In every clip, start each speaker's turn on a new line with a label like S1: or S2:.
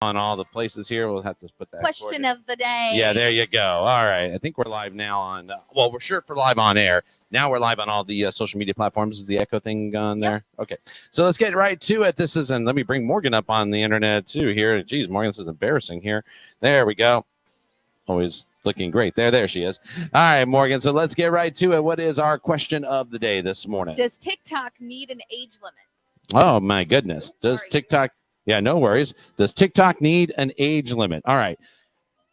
S1: on all the places here. We'll have to put that
S2: question of the day.
S1: Yeah, there you go. All right. I think we're live now on, well, we're sure for live on air. Now we're live on all the social media platforms. Is the echo thing on there? Okay. So let's get right to it. This is, and let me bring Morgan up on the internet too here. Geez, Morgan, this is embarrassing here. There we go. Always looking great. There she is. All right, Morgan. So let's get right to it. What is our question of the day this morning?
S2: Does TikTok need an age limit?
S1: Oh, my goodness. Does TikTok... Yeah, no worries. Does TikTok need an age limit? All right.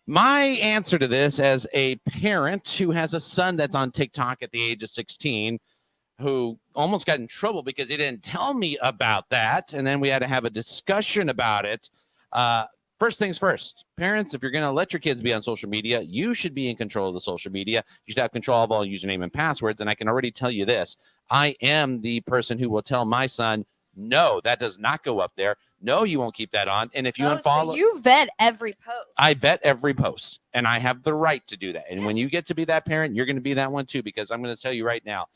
S1: My answer to this, as a parent who has a son that's on TikTok at the age of 16, who almost got in trouble because he didn't tell me about that, and then we had to have a discussion about it. First things first, parents, if you're going to let your kids be on social media, you should be in control of the social media. You should have control of all username and passwords, and I can already tell you this. I am the person who will tell my son, no, that does not go up there. No, you won't keep that on. And if you unfollow...
S2: So you vet every post.
S1: I vet every post, and I have the right to do that. And when you get to be that parent, you're going to be that one too, because I'm going to tell you right now,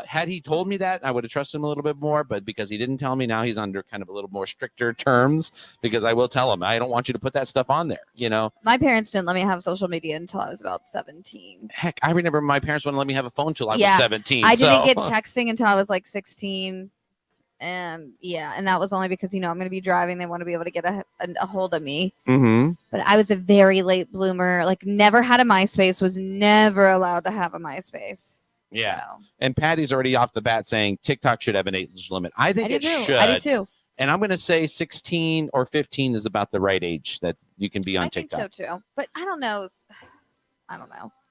S1: had he told me that, I would have trusted him a little bit more, but because he didn't tell me, now he's under kind of a little more stricter terms, because I will tell him, I don't want you to put that stuff on there, you know?
S2: My parents didn't let me have social media until I was about 17.
S1: Heck, I remember my parents wouldn't let me have a phone until I was 17.
S2: I didn't get texting until I was like 16. And that was only because, I'm going to be driving. They want to be able to get a hold of me.
S1: Mm-hmm.
S2: But I was a very late bloomer, like never had a MySpace, was never allowed to have a MySpace.
S1: Yeah.
S2: So.
S1: And Patty's already off the bat saying TikTok should have an age limit. I think it should.
S2: I do too.
S1: And I'm going to say 16 or 15 is about the right age that you can be on TikTok.
S2: I think so too. But I don't know.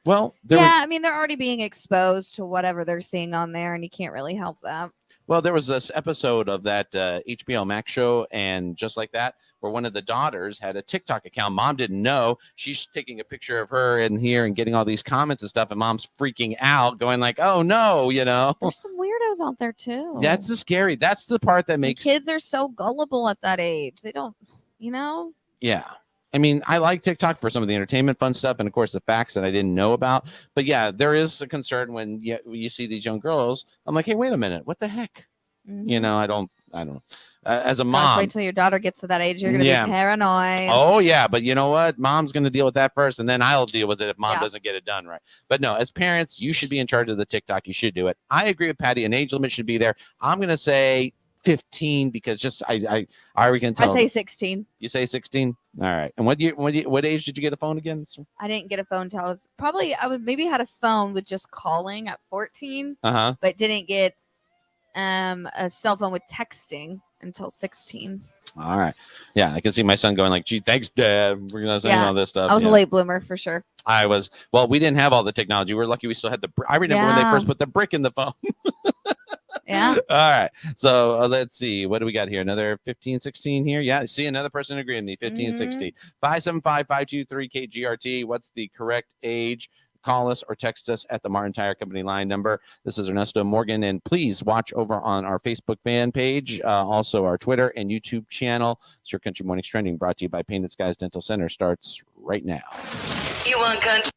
S1: Well,
S2: they're already being exposed to whatever they're seeing on there, and you can't really help that.
S1: Well, there was this episode of that HBO Max show, and just like that, where one of the daughters had a TikTok account. Mom didn't know. She's taking a picture of her in here and getting all these comments and stuff, and mom's freaking out, going like, oh, no,
S2: There's some weirdos out there, too.
S1: That's the scary. That's the part that makes...
S2: Kids are so gullible at that age. They don't,
S1: Yeah. I mean, I like TikTok for some of the entertainment fun stuff and, of course, the facts that I didn't know about. But, yeah, there is a concern when you see these young girls. I'm like, hey, wait a minute. What the heck?
S2: Mm-hmm.
S1: I don't know. As a mom.
S2: Wait till your daughter gets to that age. You're going to be paranoid.
S1: Oh, yeah. But you know what? Mom's going to deal with that first, and then I'll deal with it if mom doesn't get it done right. But, no, as parents, you should be in charge of the TikTok. You should do it. I agree with Patty. An age limit should be there. I'm going to say 15 because just I already can tell.
S2: I say 16.
S1: You say 16? All right. And what age did you get a phone again?
S2: I didn't get a phone until I would maybe had a phone with just calling at 14. But didn't get a cell phone with texting until 16.
S1: All right. Yeah, I can see my son going like, gee, thanks, Dad. We're going to say all this stuff.
S2: I was a late bloomer for sure.
S1: I was. Well, we didn't have all the technology. We're lucky we still had I remember when they first put the brick in the phone.
S2: Yeah.
S1: All right. So let's see. What do we got here? Another 15, 16 here. Yeah. See, another person agreeing with me. 15, 16. 575-523-KGRT. What's the correct age? Call us or text us at the Martin Tire Company line number. This is Ernesto Morgan, and please watch over on our Facebook fan page, also our Twitter and YouTube channel. It's Your Country Mornings Trending, brought to you by Painted Skies Dental Center. Starts right now.
S3: You want country?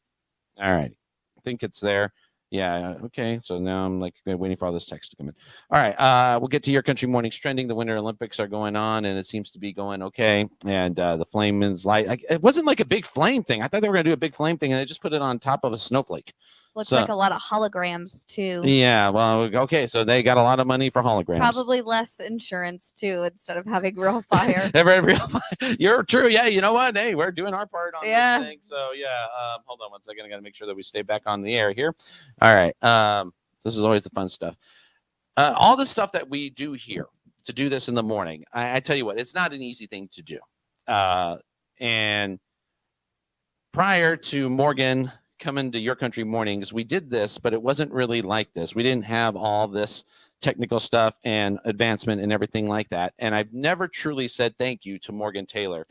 S1: All right. I think it's there. Yeah. Okay. So now I'm like waiting for all this text to come in. All right. We'll get to Your Country Mornings Trending. The Winter Olympics are going on, and it seems to be going okay. And the Flameman's light. It wasn't like a big flame thing. I thought they were going to do a big flame thing, and they just put it on top of a snowflake.
S2: Looks like a lot of holograms too.
S1: Yeah. Well, okay. So they got a lot of money for holograms.
S2: Probably less insurance too, instead of having real fire.
S1: Real fire. You're true. Yeah. You know what? Hey, we're doing our part on this thing. So yeah. Hold on one second. I got to make sure that we stay back on the air here. All right. This is always the fun stuff. All the stuff that we do here to do this in the morning. I tell you what, it's not an easy thing to do. And prior to Morgan coming to Your Country Mornings, we did this, but it wasn't really like this. We didn't have all this technical stuff and advancement and everything like that. And I've never truly said thank you to Morgan Taylor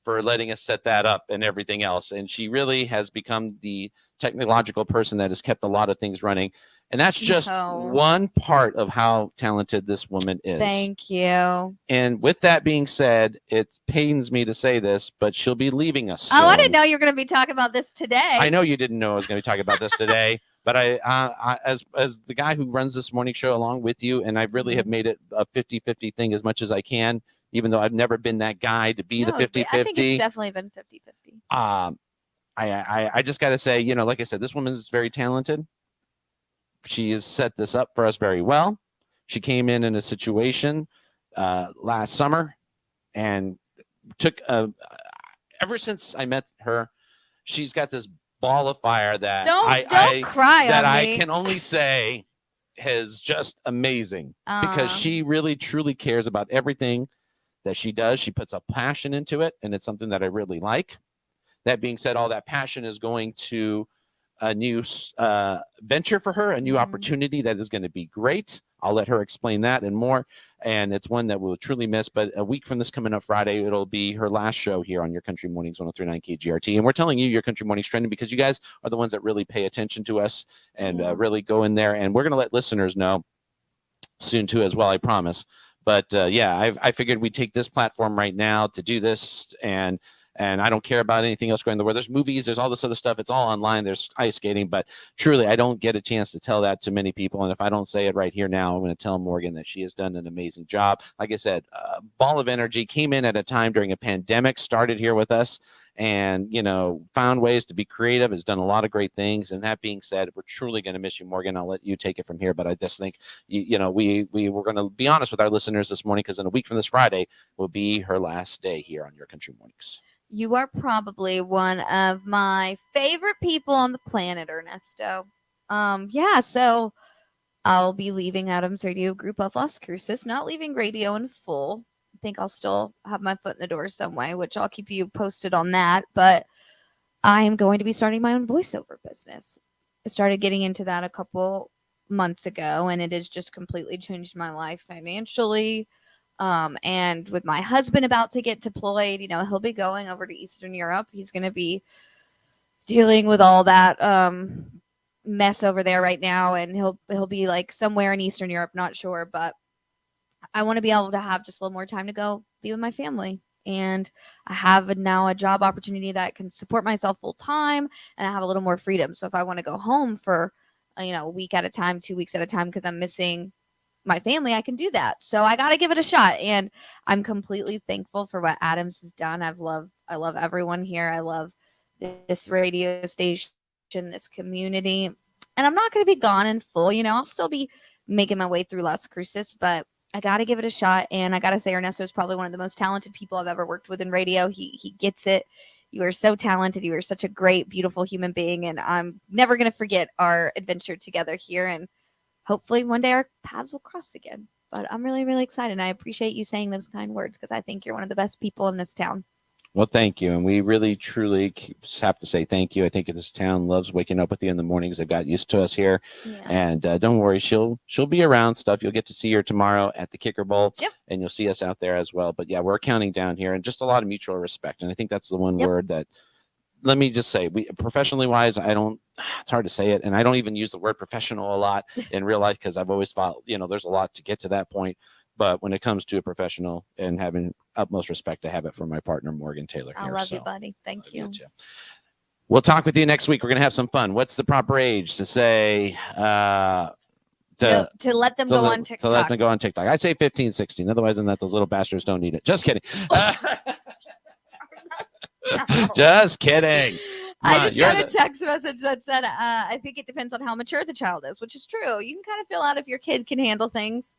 S1: for letting us set that up and everything else. And she really has become the technological person that has kept a lot of things running. And that's just one part of how talented this woman is.
S2: Thank you.
S1: And with that being said, it pains me to say this, but she'll be leaving us soon.
S2: Oh, I didn't know you were going to be talking about this today.
S1: I know you didn't know I was going to be talking about this today, but I as the guy who runs this morning show along with you, and I really have made it a 50-50 thing as much as I can, even though I've never been that guy to be the 50-50.
S2: I think it's definitely been 50-50.
S1: I just got to say, like I said, this woman is very talented. She has set this up for us very well. She came in a situation last summer and took ever since I met her, she's got this ball of fire that
S2: don't cry
S1: that
S2: on
S1: I
S2: me.
S1: can only say is just amazing because she really truly cares about everything that she does. She puts a passion into it, and it's something that I really like. That being said, all that passion is going to a new venture for her, a new opportunity that is going to be great. I'll let her explain that and more. And it's one that we'll truly miss. But a week from this coming up Friday, it'll be her last show here on Your Country Mornings 103.9 KGRT. And we're telling you Your Country Mornings trending because you guys are the ones that really pay attention to us and really go in there. And we're going to let listeners know soon too as well, I promise. But I figured we'd take this platform right now to do this, and I don't care about anything else going in the world. There's movies, there's all this other stuff. It's all online. There's ice skating, but truly, I don't get a chance to tell that to many people. And if I don't say it right here now, I'm going to tell Morgan that she has done an amazing job. Like I said, ball of energy, came in at a time during a pandemic, started here with us, and found ways to be creative, has done a lot of great things. And that being said, we're truly going to miss you, Morgan. I'll let you take it from here, but I just think we were going to be honest with our listeners this morning, because in a week from this Friday will be her last day here on Your Country Mornings.
S2: You are probably one of my favorite people on the planet, Ernesto. So I'll be leaving Adams Radio Group of Las Cruces, not leaving radio in full. I think I'll still have my foot in the door some way, which I'll keep you posted on that. But I am going to be starting my own voiceover business. I started getting into that a couple months ago, and it has just completely changed my life financially. And with my husband about to get deployed, he'll be going over to Eastern Europe. He's going to be dealing with all that mess over there right now, and he'll be like somewhere in Eastern Europe, not sure, but I want to be able to have just a little more time to go be with my family. And I have now a job opportunity that can support myself full time, and I have a little more freedom. So if I want to go home for a week at a time, 2 weeks at a time, because I'm missing my family, I can do that. So I got to give it a shot, and I'm completely thankful for what Adams has done. I love everyone here. I love this radio station, this community, and I'm not going to be gone in full. I'll still be making my way through Las Cruces, but I got to give it a shot. And I got to say, Ernesto is probably one of the most talented people I've ever worked with in radio. He gets it. You are so talented. You are such a great, beautiful human being, and I'm never going to forget our adventure together here. And hopefully one day our paths will cross again. But I'm really, really excited. And I appreciate you saying those kind words, because I think you're one of the best people in this town.
S1: Well, thank you. And we really, truly have to say thank you. I think this town loves waking up with you in the mornings. They've got used to us here. Yeah. And don't worry, she'll be around stuff. You'll get to see her tomorrow at the Kicker Bowl. Yep. And you'll see us out there as well. But yeah, we're counting down here, and just a lot of mutual respect. And I think that's the one word that, let me just say, we professionally wise, it's hard to say it. And I don't even use the word professional a lot in real life, because I've always thought, there's a lot to get to that point. But when it comes to a professional and having utmost respect, I have it for my partner, Morgan Taylor.
S2: I love you, buddy. Thank you.
S1: We'll talk with you next week. We're going to have some fun. What's the proper age to say, to
S2: let them go on TikTok?
S1: To let them go on TikTok. I say 15, 16. Otherwise than that, those little bastards don't need it. Just kidding. Just kidding.
S2: I just got a text message that said, I think it depends on how mature the child is, which is true. You can kind of feel out if your kid can handle things.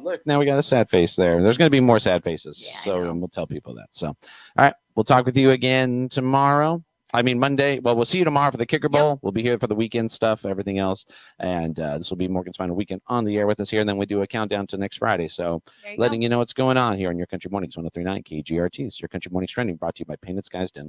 S1: Look, now we got a sad face there. There's going to be more sad faces. Yeah, so we'll tell people that. So, all right, we'll talk with you again Monday. Well, we'll see you tomorrow for the Kicker Bowl. Yep. We'll be here for the weekend stuff, everything else. And this will be Morgan's final weekend on the air with us here. And then we do a countdown to next Friday. So letting you know what's going on here on Your Country Mornings 103.9 KGRT. It's Your Country Mornings Trending, brought to you by Painted Skies Dental.